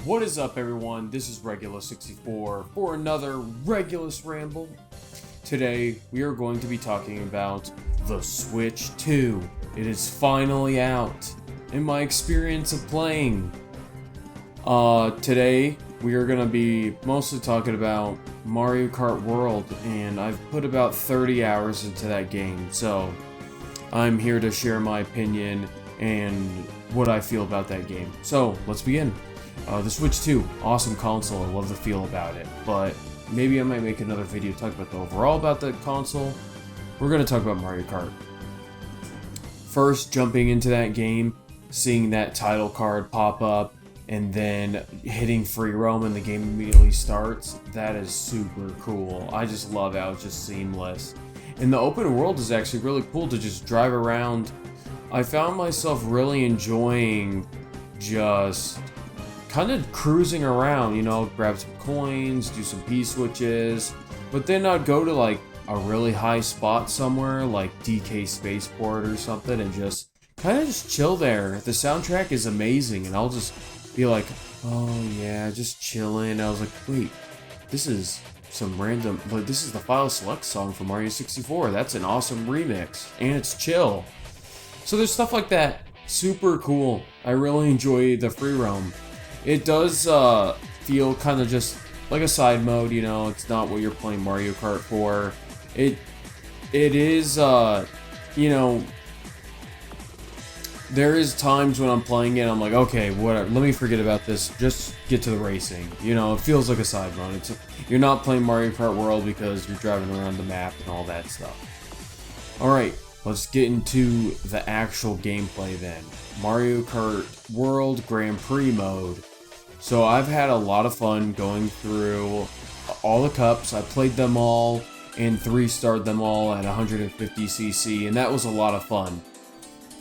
What is up, everyone? This is Regulus64 for another Regulus Ramble. Today, we are going to be talking about the Switch 2. It is finally out, in my experience of playing. Today, we are going to be mostly talking about Mario Kart World, and I've put about 30 hours into that game, so I'm here to share my opinion and what I feel about that game. So, let's begin. The Switch 2, awesome console, I love the feel about it, but maybe I might make another video talking about the overall about the console. We're going to talk about Mario Kart. First, jumping into that game, seeing that title card pop up, and then hitting free roam and the game immediately starts, that is super cool. I just love how it's just seamless. And the open world is actually really cool to just drive around. I found myself really enjoying just kind of cruising around, you know, grab some coins, do some P-switches, but then I'd go to like a really high spot somewhere like DK Spaceport or something and just kind of just chill there. The soundtrack is amazing and I'll just be like, oh yeah, just chilling. I was like, wait, this is some random, like this is the File Select song from Mario 64. That's an awesome remix and it's chill. So there's stuff like that. Super cool. I really enjoy the free roam. It does feel kind of just like a side mode, you know, it's not what you're playing Mario Kart for. It is, you know, there is times when I'm playing it, I'm like, okay, whatever, let me forget about this, just get to the racing. You know, it feels like a side mode. You're not playing Mario Kart World because you're driving around the map and all that stuff. Alright, let's get into the actual gameplay then. Mario Kart World Grand Prix mode. So I've had a lot of fun going through all the cups. I played them all and 3-starred them all at 150cc, and that was a lot of fun.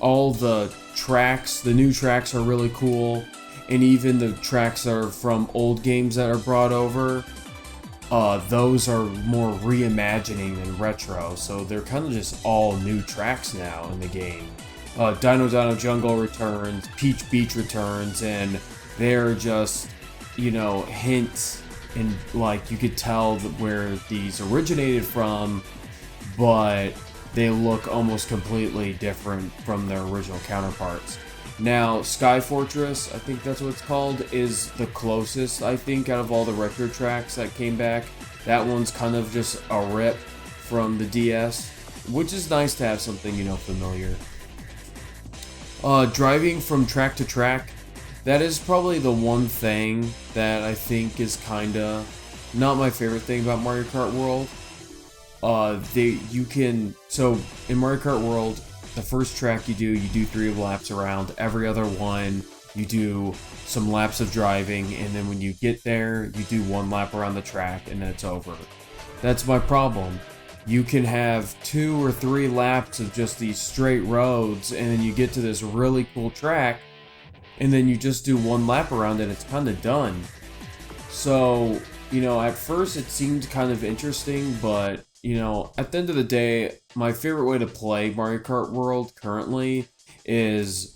All the tracks, the new tracks are really cool, and even the tracks that are from old games that are brought over, those are more reimagining than retro, so they're kind of just all new tracks now in the game. Dino Jungle returns, Peach Beach returns, and they're just, you know, hints, and like you could tell where these originated from, but they look almost completely different from their original counterparts. Now, Sky Fortress, I think that's what it's called, is the closest, I think, out of all the retro tracks that came back. That one's kind of just a rip from the DS, which is nice to have something, you know, familiar. Driving from track to track, that is probably the one thing that I think is kinda not my favorite thing about Mario Kart World. So in Mario Kart World, the first track you do 3 laps around. Every other one, you do some laps of driving, and then when you get there, you do 1 lap around the track, and then it's over. That's my problem. You can have 2 or 3 laps of just these straight roads, and then you get to this really cool track, and then you just do 1 lap around it, it's kind of done. So, you know, at first it seemed kind of interesting, but, you know, at the end of the day, my favorite way to play Mario Kart World currently is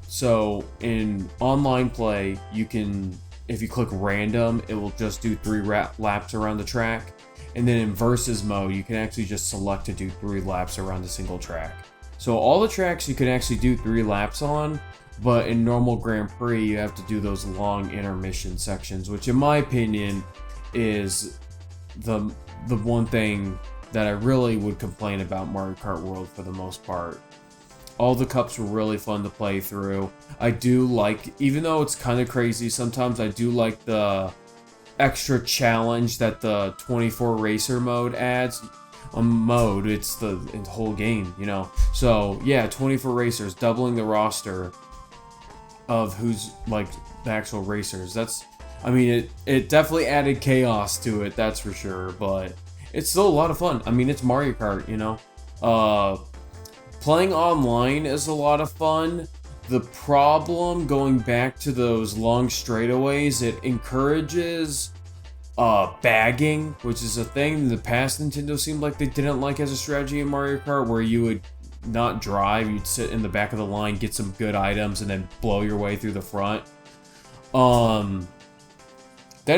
so in online play, you can, if you click random, it will just do 3 laps around the track. And then in versus mode, you can actually just select to do 3 laps around a single track. So all the tracks you can actually do 3 laps on, but in normal Grand Prix, you have to do those long intermission sections, which in my opinion is the one thing that I really would complain about Mario Kart World for the most part. All the cups were really fun to play through. I do like, even though it's kind of crazy sometimes, I do like the extra challenge that the 24 racer mode adds. It's the whole game, you know. So yeah, 24 racers, doubling the roster of who's like the actual racers. I mean, it definitely added chaos to it, that's for sure, but it's still a lot of fun. I mean, it's Mario Kart, you know. Playing online is a lot of fun. The problem, going back to those long straightaways, it encourages bagging, which is a thing in the past Nintendo seemed like they didn't like as a strategy in Mario Kart, where you would not drive, you'd sit in the back of the line, get some good items, and then blow your way through the front. That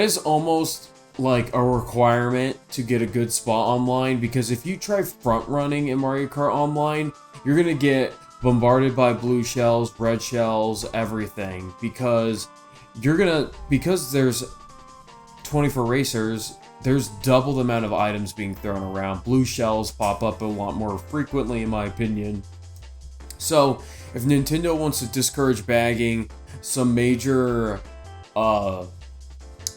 is almost like a requirement to get a good spot online, because if you try front running in Mario Kart Online, you're gonna get bombarded by blue shells, red shells, everything, because there's 24 racers, there's double the amount of items being thrown around. Blue shells pop up a lot more frequently, in my opinion. So if Nintendo wants to discourage bagging, some major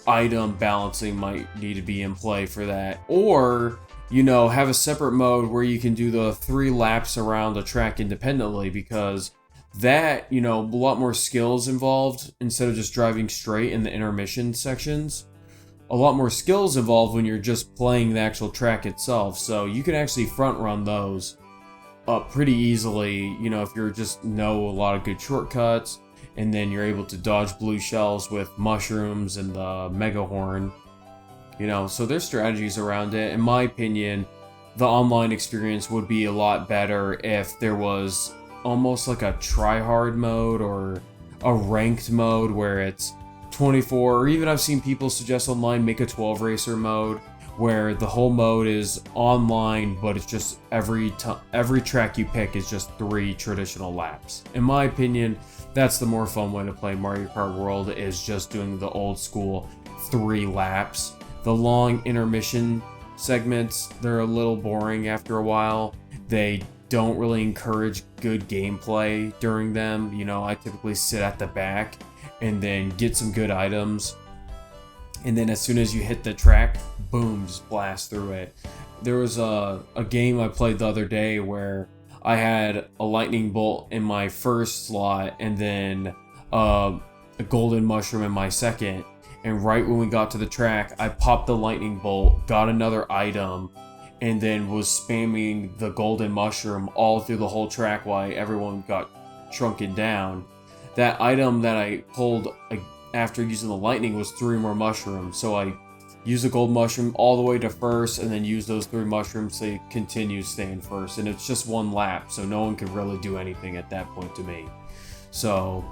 item balancing might need to be in play for that. Or, have a separate mode where you can do the 3 laps around the track independently, because that, a lot more skills involved instead of just driving straight in the intermission sections. A lot more skills involved when you're just playing the actual track itself. So you can actually front run those up pretty easily, if you're just know a lot of good shortcuts. And then you're able to dodge blue shells with mushrooms and the mega horn. So there's strategies around it. In my opinion, the online experience would be a lot better if there was almost like a try-hard mode or a ranked mode where it's 24, or even I've seen people suggest online make a 12 racer mode where the whole mode is online, but it's just every track you pick is just 3 traditional laps. In my opinion, that's the more fun way to play Mario Kart World, is just doing the old school 3 laps. The long intermission segments, they're a little boring after a while. They don't really encourage good gameplay during them. I typically sit at the back and then get some good items. And then as soon as you hit the track, boom, just blast through it. There was a game I played the other day where I had a lightning bolt in my first slot and then a golden mushroom in my second. And right when we got to the track, I popped the lightning bolt, got another item, and then was spamming the golden mushroom all through the whole track while everyone got shrunken down. That item that I pulled after using the lightning was 3 more mushrooms. So I used the gold mushroom all the way to first, and then use those 3 mushrooms to continue staying first. And it's just 1 lap, so no one could really do anything at that point to me. So,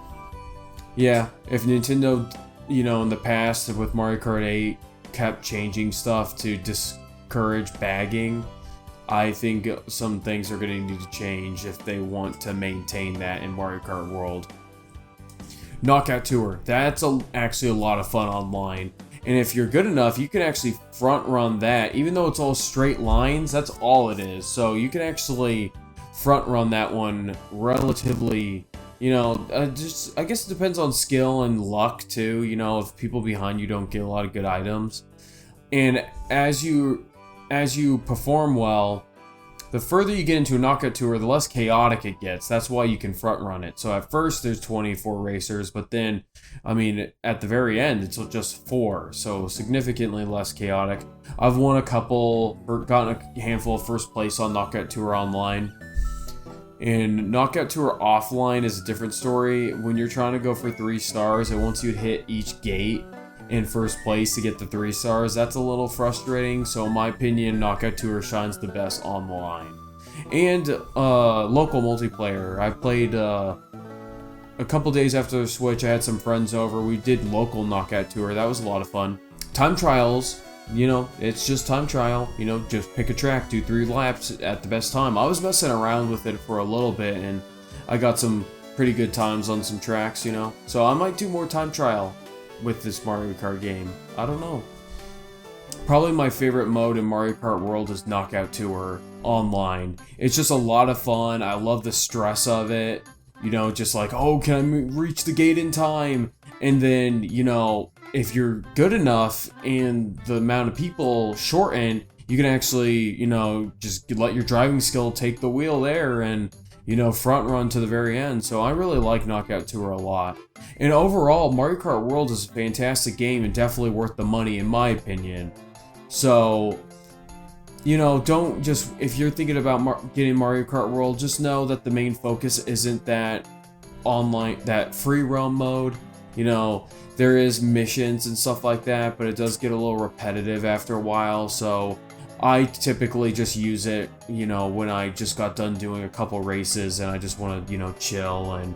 yeah, if Nintendo, in the past with Mario Kart 8 kept changing stuff to discourage bagging, I think some things are going to need to change if they want to maintain that in Mario Kart World. Knockout Tour, that's actually a lot of fun online. And if you're good enough, you can actually front run that. Even though it's all straight lines, that's all it is. So you can actually front run that one relatively, just, I guess it depends on skill and luck too. If people behind you don't get a lot of good items. And as you perform well, the further you get into a knockout tour, the less chaotic it gets. That's why you can front run it. So at first there's 24 racers, but then, at the very end, it's just 4. So significantly less chaotic. I've won a couple, or gotten a handful of first place on Knockout Tour Online. And Knockout Tour Offline is a different story. When you're trying to go for 3 stars, and once you hit each gate in first place to get the 3 stars, that's a little frustrating. So in my opinion, Knockout Tour shines the best online. And local multiplayer. I played a couple days after the Switch. I had some friends over. We did local Knockout Tour. That was a lot of fun. Time trials, it's just time trial. Just pick a track, do 3 laps at the best time. I was messing around with it for a little bit, and I got some pretty good times on some tracks, So I might do more time trial with this Mario Kart game. I don't know. Probably my favorite mode in Mario Kart World is Knockout Tour Online. It's just a lot of fun. I love the stress of it. Just like, oh, can I reach the gate in time? And then, if you're good enough and the amount of people shorten, you can actually, just let your driving skill take the wheel there and, front run to the very end. So I really like Knockout Tour a lot. And overall, Mario Kart World is a fantastic game and definitely worth the money, in my opinion. So, don't just, if you're thinking about getting Mario Kart World, just know that the main focus isn't that online, that free roam mode. There is missions and stuff like that, but it does get a little repetitive after a while. So I typically just use it, when I just got done doing a couple races and I just want to, chill and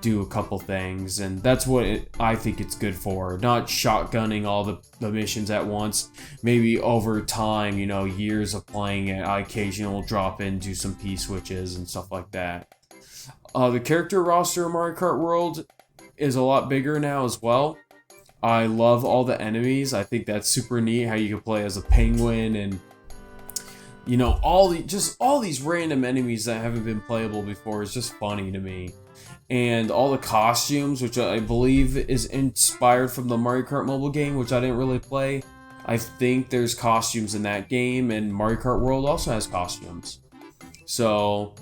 do a couple things, and that's what I think it's good for. Not shotgunning all the missions at once. Maybe over time, you know, years of playing it, I occasionally will drop in, do some P-switches and stuff like that. The character roster in Mario Kart World is a lot bigger now as well. I love all the enemies. I think that's super neat how you can play as a penguin and, you know, all these random enemies that haven't been playable before is just funny to me. And all the costumes, which I believe is inspired from the Mario Kart mobile game, which I didn't really play. I think there's costumes in that game, and Mario Kart World also has costumes. So,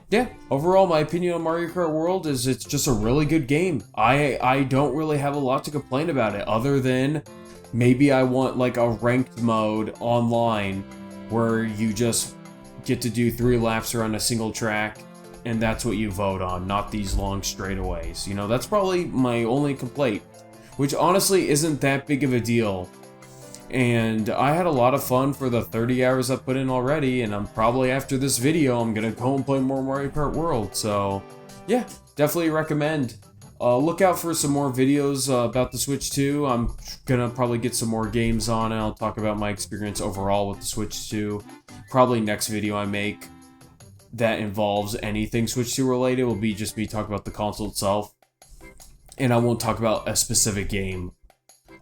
yeah, overall, my opinion on Mario Kart World is it's just a really good game. I don't really have a lot to complain about it, other than maybe I want like a ranked mode online where you just get to do 3 laps around a single track, and that's what you vote on, not these long straightaways. You know, that's probably my only complaint, which honestly isn't that big of a deal. And I had a lot of fun for the 30 hours I put in already, and I'm probably, after this video, I'm gonna go and play more Mario Kart World. So, yeah, definitely recommend. Look out for some more videos about the Switch 2. I'm gonna probably get some more games on, and I'll talk about my experience overall with the Switch 2. Probably next video I make that involves anything Switch 2 related will be just me talking about the console itself. And I won't talk about a specific game.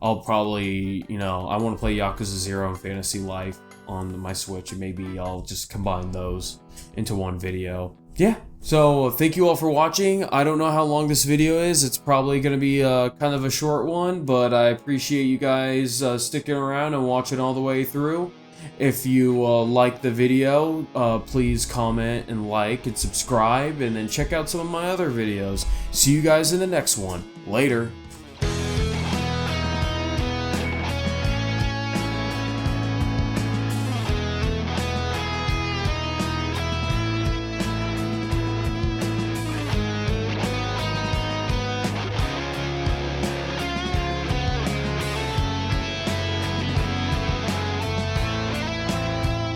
I'll probably, you know, I want to play Yakuza 0 and Fantasy Life on my Switch, and maybe I'll just combine those into one video. Yeah, so thank you all for watching. I don't know how long this video is. It's probably going to be kind of a short one, but I appreciate you guys sticking around and watching all the way through. If you like the video, please comment and like and subscribe, and then check out some of my other videos. See you guys in the next one. Later.